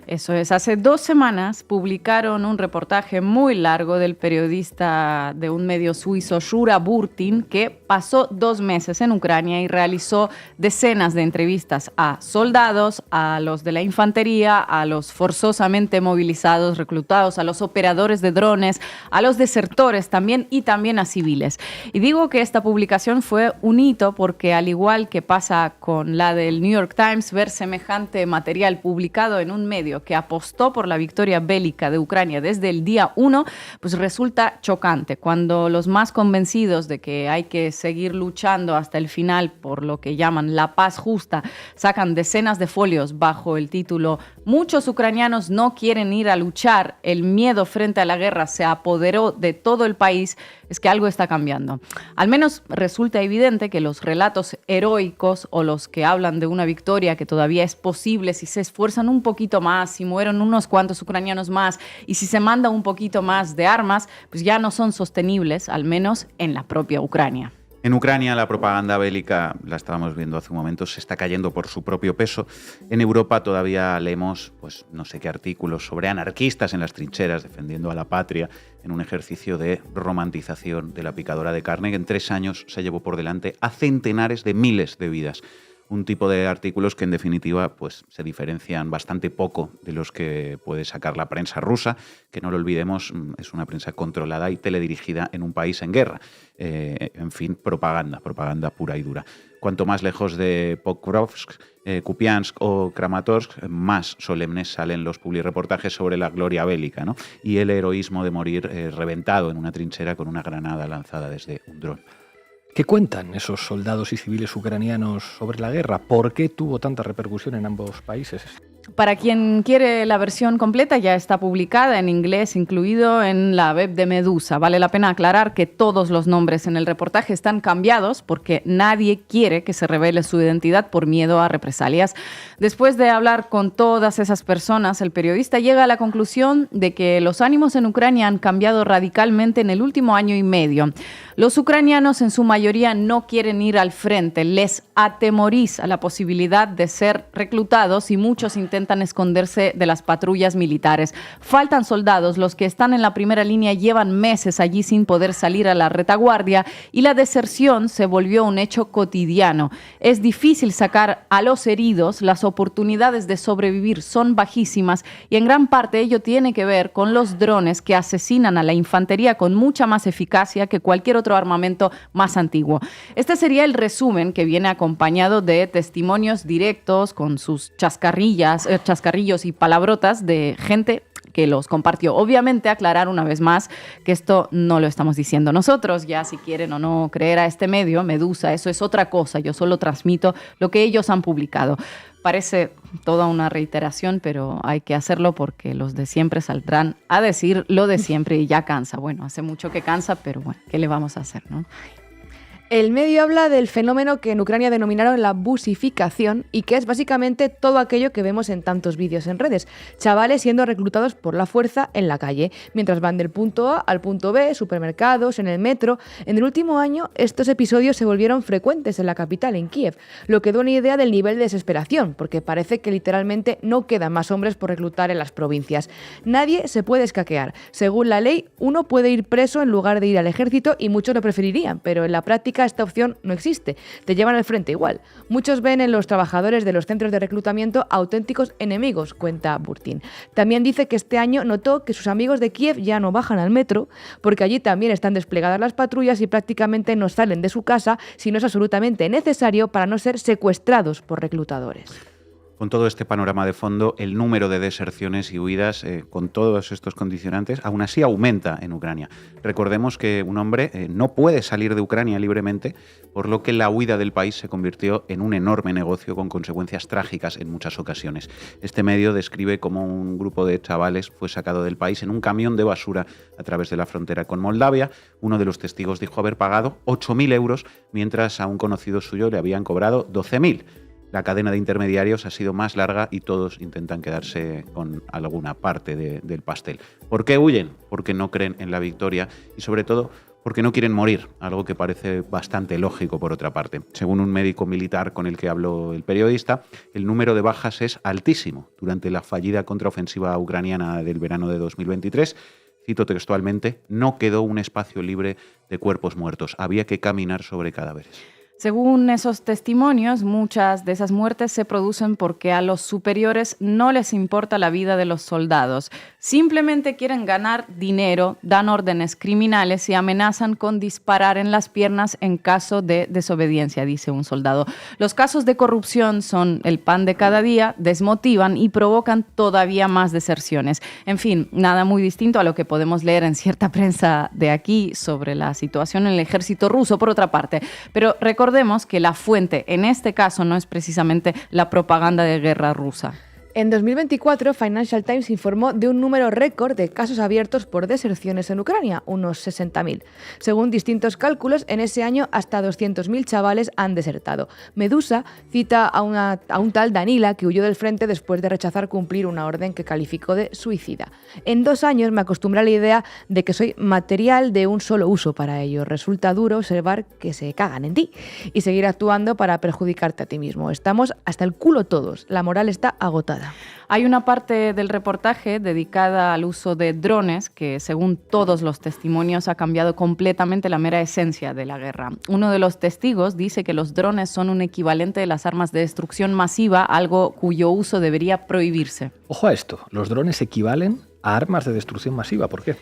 Eso es, hace 2 semanas publicaron un reportaje muy largo del periodista de un medio suizo, Shura Burtin, que pasó 2 meses en Ucrania y realizó decenas de entrevistas a soldados, a los de la infantería, a los forzosamente movilizados, reclutados, a los operadores de drones, a los desertores también y también a civiles. Y digo que esta publicación fue un hito porque, al igual que pasa con la del New York Times, ver semejante material publicado en un medio que apostó por la victoria bélica de Ucrania desde el día 1, pues resulta chocante. Cuando los más convencidos de que hay que seguir luchando hasta el final por lo que llaman la paz justa, sacan decenas de folios bajo el título "Muchos ucranianos no quieren ir a luchar, el miedo frente a la guerra se apoderó de todo el país", es que algo está cambiando. Al menos resulta evidente que los relatos heroicos o los que hablan de una victoria que todavía es posible si se esfuerzan un poquito más, si mueren unos cuantos ucranianos más y si se manda un poquito más de armas, pues ya no son sostenibles, al menos en la propia Ucrania. En Ucrania la propaganda bélica, la estábamos viendo hace un momento, se está cayendo por su propio peso. En Europa todavía leemos, pues no sé qué artículos sobre anarquistas en las trincheras defendiendo a la patria en un ejercicio de romantización de la picadora de carne que en 3 años se llevó por delante a centenares de miles de vidas. Un tipo de artículos que en definitiva pues se diferencian bastante poco de los que puede sacar la prensa rusa, que no lo olvidemos, es una prensa controlada y teledirigida en un país en guerra. En fin, propaganda pura y dura. Cuanto más lejos de Pokrovsk, Kupiansk o Kramatorsk, más solemnes salen los publireportajes sobre la gloria bélica, ¿no? Y el heroísmo de morir reventado en una trinchera con una granada lanzada desde un dron. ¿Qué cuentan esos soldados y civiles ucranianos sobre la guerra? ¿Por qué tuvo tanta repercusión en ambos países? Para quien quiere la versión completa, ya está publicada en inglés, incluido en la web de Medusa. Vale la pena aclarar que todos los nombres en el reportaje están cambiados porque nadie quiere que se revele su identidad por miedo a represalias. Después de hablar con todas esas personas, el periodista llega a la conclusión de que los ánimos en Ucrania han cambiado radicalmente en el último año y medio. Los ucranianos en su mayoría no quieren ir al frente, les atemoriza la posibilidad de ser reclutados y muchos intentan esconderse de las patrullas militares. Faltan soldados, los que están en la primera línea llevan meses allí sin poder salir a la retaguardia y la deserción se volvió un hecho cotidiano. Es difícil sacar a los heridos, las oportunidades de sobrevivir son bajísimas y en gran parte ello tiene que ver con los drones que asesinan a la infantería con mucha más eficacia que cualquier otro armamento más antiguo. Este sería el resumen que viene acompañado de testimonios directos con sus chascarrillos y palabrotas de gente que los compartió. Obviamente, aclarar una vez más que esto no lo estamos diciendo nosotros, ya si quieren o no creer a este medio, Medusa, eso es otra cosa, yo solo transmito lo que ellos han publicado. Parece toda una reiteración, pero hay que hacerlo porque los de siempre saldrán a decir lo de siempre y ya cansa. Bueno, hace mucho que cansa, pero bueno, ¿qué le vamos a hacer, no? El medio habla del fenómeno que en Ucrania denominaron la busificación y que es básicamente todo aquello que vemos en tantos vídeos en redes. Chavales siendo reclutados por la fuerza en la calle, mientras van del punto A al punto B, supermercados, en el metro. En el último año, estos episodios se volvieron frecuentes en la capital, en Kiev, lo que da una idea del nivel de desesperación, porque parece que literalmente no quedan más hombres por reclutar en las provincias. Nadie se puede escaquear. Según la ley, uno puede ir preso en lugar de ir al ejército y muchos lo preferirían, pero en la práctica esta opción no existe. Te llevan al frente igual. Muchos ven en los trabajadores de los centros de reclutamiento auténticos enemigos, cuenta Burtin. También dice que este año notó que sus amigos de Kiev ya no bajan al metro porque allí también están desplegadas las patrullas y prácticamente no salen de su casa si no es absolutamente necesario para no ser secuestrados por reclutadores. Con todo este panorama de fondo, el número de deserciones y huidas con todos estos condicionantes aún así aumenta en Ucrania. Recordemos que un hombre no puede salir de Ucrania libremente, por lo que la huida del país se convirtió en un enorme negocio con consecuencias trágicas en muchas ocasiones. Este medio describe cómo un grupo de chavales fue sacado del país en un camión de basura a través de la frontera con Moldavia. Uno de los testigos dijo haber pagado 8.000 euros, mientras a un conocido suyo le habían cobrado 12.000. La cadena de intermediarios ha sido más larga y todos intentan quedarse con alguna parte del pastel. ¿Por qué huyen? Porque no creen en la victoria y sobre todo porque no quieren morir, algo que parece bastante lógico por otra parte. Según un médico militar con el que habló el periodista, el número de bajas es altísimo. Durante la fallida contraofensiva ucraniana del verano de 2023, cito textualmente, no quedó un espacio libre de cuerpos muertos, había que caminar sobre cadáveres. Según esos testimonios, muchas de esas muertes se producen porque a los superiores no les importa la vida de los soldados. Simplemente quieren ganar dinero, dan órdenes criminales y amenazan con disparar en las piernas en caso de desobediencia, dice un soldado. Los casos de corrupción son el pan de cada día, desmotivan y provocan todavía más deserciones. En fin, nada muy distinto a lo que podemos leer en cierta prensa de aquí sobre la situación en el ejército ruso, por otra parte. Pero recordemos que la fuente en este caso no es precisamente la propaganda de guerra rusa. En 2024, Financial Times informó de un número récord de casos abiertos por deserciones en Ucrania, unos 60.000. Según distintos cálculos, en ese año hasta 200.000 chavales han desertado. Medusa cita a un tal Danila que huyó del frente después de rechazar cumplir una orden que calificó de suicida. En 2 años me acostumbré a la idea de que soy material de un solo uso para ello. Resulta duro observar que se cagan en ti y seguir actuando para perjudicarte a ti mismo. Estamos hasta el culo todos. La moral está agotada. Hay una parte del reportaje dedicada al uso de drones que, según todos los testimonios, ha cambiado completamente la mera esencia de la guerra. Uno de los testigos dice que los drones son un equivalente de las armas de destrucción masiva, algo cuyo uso debería prohibirse. Ojo a esto, los drones equivalen a armas de destrucción masiva. ¿Por qué?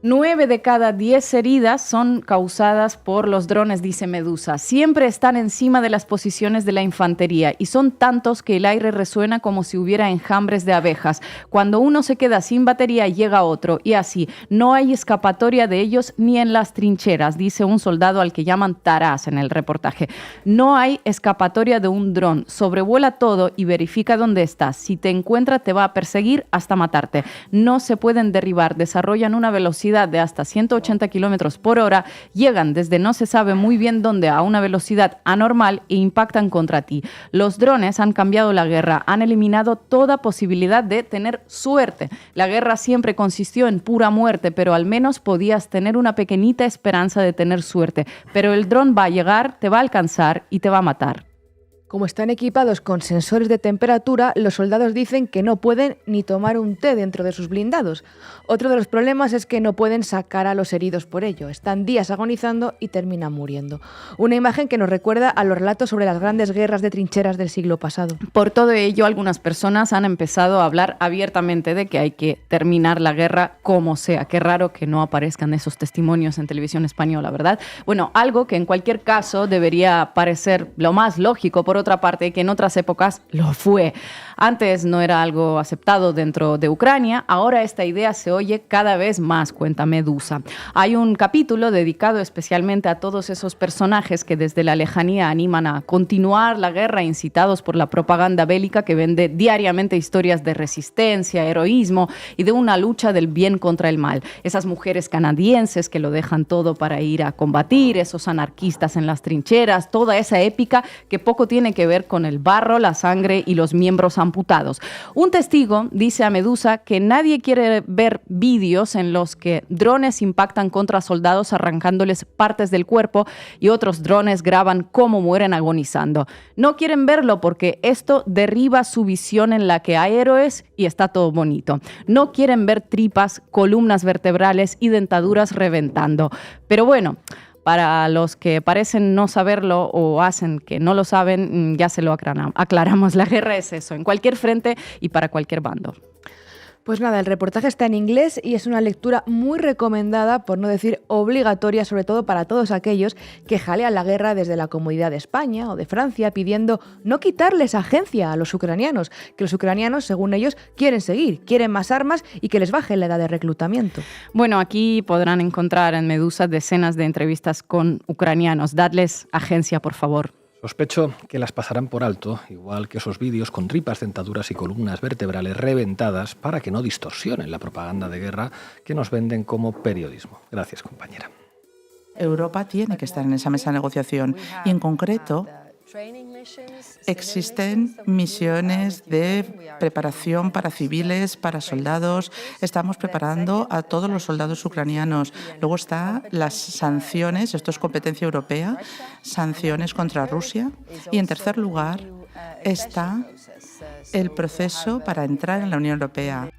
9 de cada 10 heridas son causadas por los drones, dice Medusa. Siempre están encima de las posiciones de la infantería y son tantos que el aire resuena como si hubiera enjambres de abejas. Cuando uno se queda sin batería, llega otro y así. No hay escapatoria de ellos ni en las trincheras, dice un soldado al que llaman Taras en el reportaje. No hay escapatoria de un dron. Sobrevuela todo y verifica dónde estás. Si te encuentra, te va a perseguir hasta matarte. No se pueden derribar. Desarrollan una velocidad de hasta 180 kilómetros por hora, llegan desde no se sabe muy bien dónde a una velocidad anormal e impactan contra ti. Los drones han cambiado la guerra, han eliminado toda posibilidad de tener suerte. La guerra siempre consistió en pura muerte, pero al menos podías tener una pequeñita esperanza de tener suerte. Pero el dron va a llegar, te va a alcanzar y te va a matar. Como están equipados con sensores de temperatura, los soldados dicen que no pueden ni tomar un té dentro de sus blindados. Otro de los problemas es que no pueden sacar a los heridos por ello. Están días agonizando y terminan muriendo. Una imagen que nos recuerda a los relatos sobre las grandes guerras de trincheras del siglo pasado. Por todo ello, algunas personas han empezado a hablar abiertamente de que hay que terminar la guerra como sea. Qué raro que no aparezcan esos testimonios en televisión española, ¿verdad? Bueno, algo que en cualquier caso debería parecer lo más lógico, por otra parte, que en otras épocas lo fue. Antes no era algo aceptado dentro de Ucrania, ahora esta idea se oye cada vez más, cuenta Medusa. Hay un capítulo dedicado especialmente a todos esos personajes que desde la lejanía animan a continuar la guerra, incitados por la propaganda bélica que vende diariamente historias de resistencia, heroísmo y de una lucha del bien contra el mal. Esas mujeres canadienses que lo dejan todo para ir a combatir, esos anarquistas en las trincheras, toda esa épica que poco tiene que ver con el barro, la sangre y los miembros amputados. Un testigo dice a Medusa que nadie quiere ver vídeos en los que drones impactan contra soldados arrancándoles partes del cuerpo y otros drones graban cómo mueren agonizando. No quieren verlo porque esto derriba su visión en la que hay héroes y está todo bonito. No quieren ver tripas, columnas vertebrales y dentaduras reventando. Pero bueno, para los que parecen no saberlo o hacen que no lo saben, ya se lo aclaramos. La guerra es eso, en cualquier frente y para cualquier bando. Pues nada, el reportaje está en inglés y es una lectura muy recomendada, por no decir obligatoria, sobre todo para todos aquellos que jalean la guerra desde la comodidad de España o de Francia, pidiendo no quitarles agencia a los ucranianos, que los ucranianos, según ellos, quieren seguir, quieren más armas y que les baje la edad de reclutamiento. Bueno, aquí podrán encontrar en Medusa decenas de entrevistas con ucranianos. Dadles agencia, por favor. Sospecho que las pasarán por alto, igual que esos vídeos con tripas, dentaduras y columnas vertebrales reventadas para que no distorsionen la propaganda de guerra que nos venden como periodismo. Gracias, compañera. Europa tiene que estar en esa mesa de negociación y, en concreto, Existen misiones de preparación para civiles, para soldados. Estamos preparando a todos los soldados ucranianos. Luego están las sanciones, esto es competencia europea, sanciones contra Rusia. Y en tercer lugar está el proceso para entrar en la Unión Europea.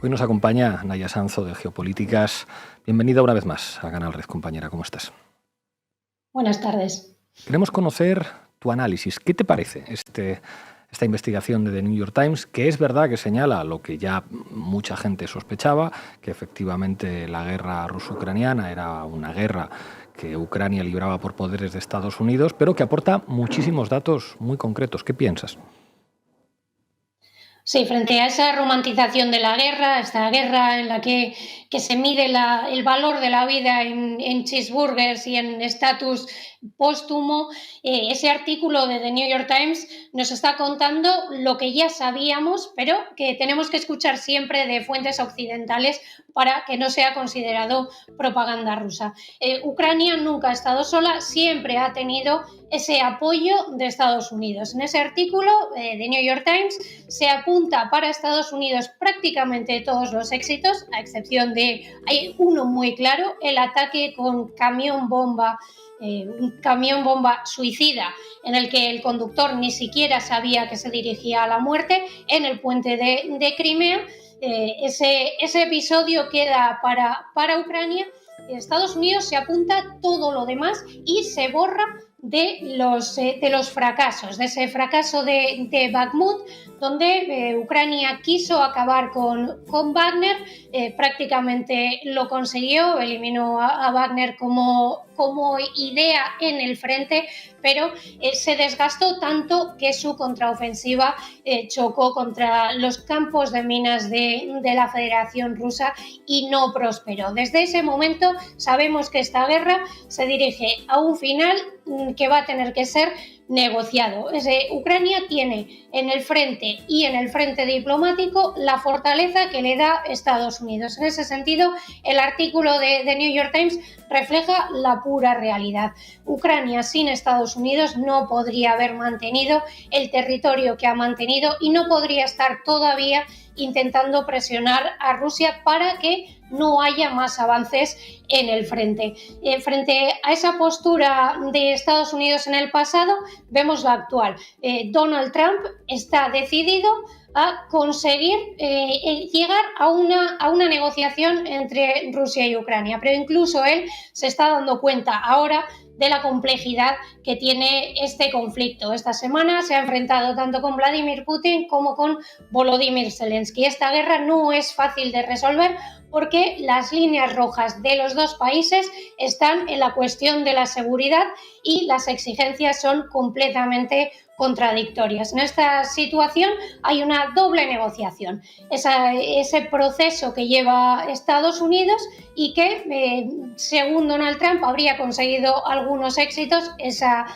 Hoy nos acompaña Naya Sanzo de Geopolíticas. Bienvenida una vez más a Canal Red, compañera. ¿Cómo estás? Buenas tardes. Queremos conocer tu análisis. ¿Qué te parece esta investigación de The New York Times? Que es verdad que señala lo que ya mucha gente sospechaba, que efectivamente la guerra ruso-ucraniana era una guerra que Ucrania libraba por poderes de Estados Unidos, pero que aporta muchísimos datos muy concretos. ¿Qué piensas? Sí, frente a esa romantización de la guerra, esta guerra en la que se mide el valor de la vida en cheeseburgers y en estatus póstumo, ese artículo de The New York Times nos está contando lo que ya sabíamos, pero que tenemos que escuchar siempre de fuentes occidentales para que no sea considerado propaganda rusa. Ucrania nunca ha estado sola, siempre ha tenido ese apoyo de Estados Unidos. En ese artículo de New York Times se apunta para Estados Unidos prácticamente todos los éxitos, a excepción de, hay uno muy claro, el ataque con camión-bomba, un camión-bomba suicida en el que el conductor ni siquiera sabía que se dirigía a la muerte en el puente de Crimea. Ese episodio queda para Ucrania. Estados Unidos se apunta todo lo demás y se borra de los fracasos, de ese fracaso de Bakhmut, donde Ucrania quiso acabar con Wagner, prácticamente lo consiguió, eliminó a Wagner como idea en el frente, pero se desgastó tanto que su contraofensiva chocó contra los campos de minas de la Federación Rusa y no prosperó. Desde ese momento sabemos que esta guerra se dirige a un final que va a tener que ser negociado. Ucrania tiene en el frente y en el frente diplomático la fortaleza que le da Estados Unidos. En ese sentido, el artículo de The New York Times refleja la pura realidad. Ucrania sin Estados Unidos no podría haber mantenido el territorio que ha mantenido y no podría estar todavía intentando presionar a Rusia para que no haya más avances en el frente. Frente a esa postura de Estados Unidos en el pasado, vemos la actual. Donald Trump está decidido a conseguir llegar a una negociación entre Rusia y Ucrania, pero incluso él se está dando cuenta ahora de la complejidad que tiene este conflicto. Esta semana se ha enfrentado tanto con Vladimir Putin como con Volodymyr Zelensky. Esta guerra no es fácil de resolver porque las líneas rojas de los dos países están en la cuestión de la seguridad y las exigencias son completamente contradictorias. En esta situación hay una doble negociación. Ese proceso que lleva Estados Unidos y que, según Donald Trump, habría conseguido algunos éxitos, esa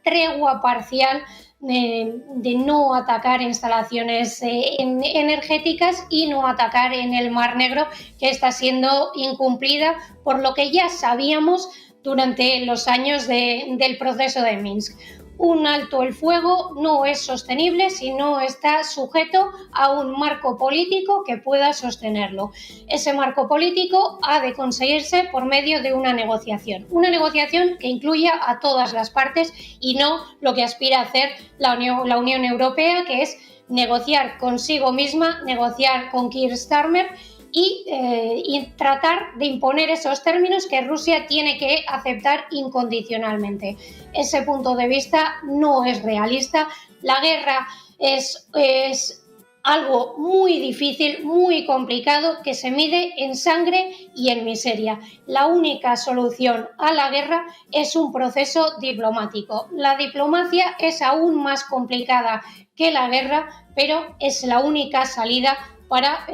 tregua parcial de no atacar instalaciones energéticas y no atacar en el Mar Negro, que está siendo incumplida por lo que ya sabíamos durante los años del proceso de Minsk. Un alto el fuego no es sostenible si no está sujeto a un marco político que pueda sostenerlo. Ese marco político ha de conseguirse por medio de una negociación que incluya a todas las partes y no lo que aspira a hacer la Unión Europea, que es negociar consigo misma, negociar con Keir Starmer y tratar de imponer esos términos que Rusia tiene que aceptar incondicionalmente. Ese punto de vista no es realista. La guerra es algo muy difícil, muy complicado, que se mide en sangre y en miseria. La única solución a la guerra es un proceso diplomático. La diplomacia es aún más complicada que la guerra, pero es la única salida para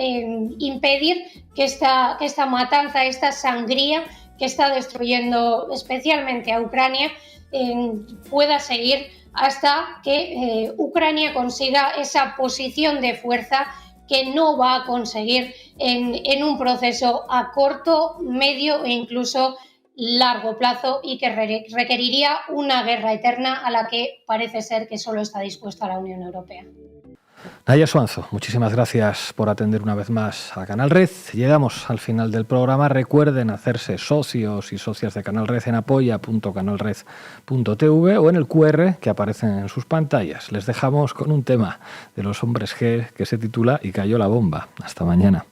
impedir que esta matanza, esta sangría que está destruyendo especialmente a Ucrania, pueda seguir hasta que Ucrania consiga esa posición de fuerza que no va a conseguir en un proceso a corto, medio e incluso largo plazo y que requeriría una guerra eterna a la que parece ser que solo está dispuesta la Unión Europea. Naya Suanzo, muchísimas gracias por atender una vez más a Canal Red. Llegamos al final del programa. Recuerden hacerse socios y socias de Canal Red en apoya.canalred.tv o en el QR que aparece en sus pantallas. Les dejamos con un tema de los Hombres G que se titula Y cayó la bomba. Hasta mañana.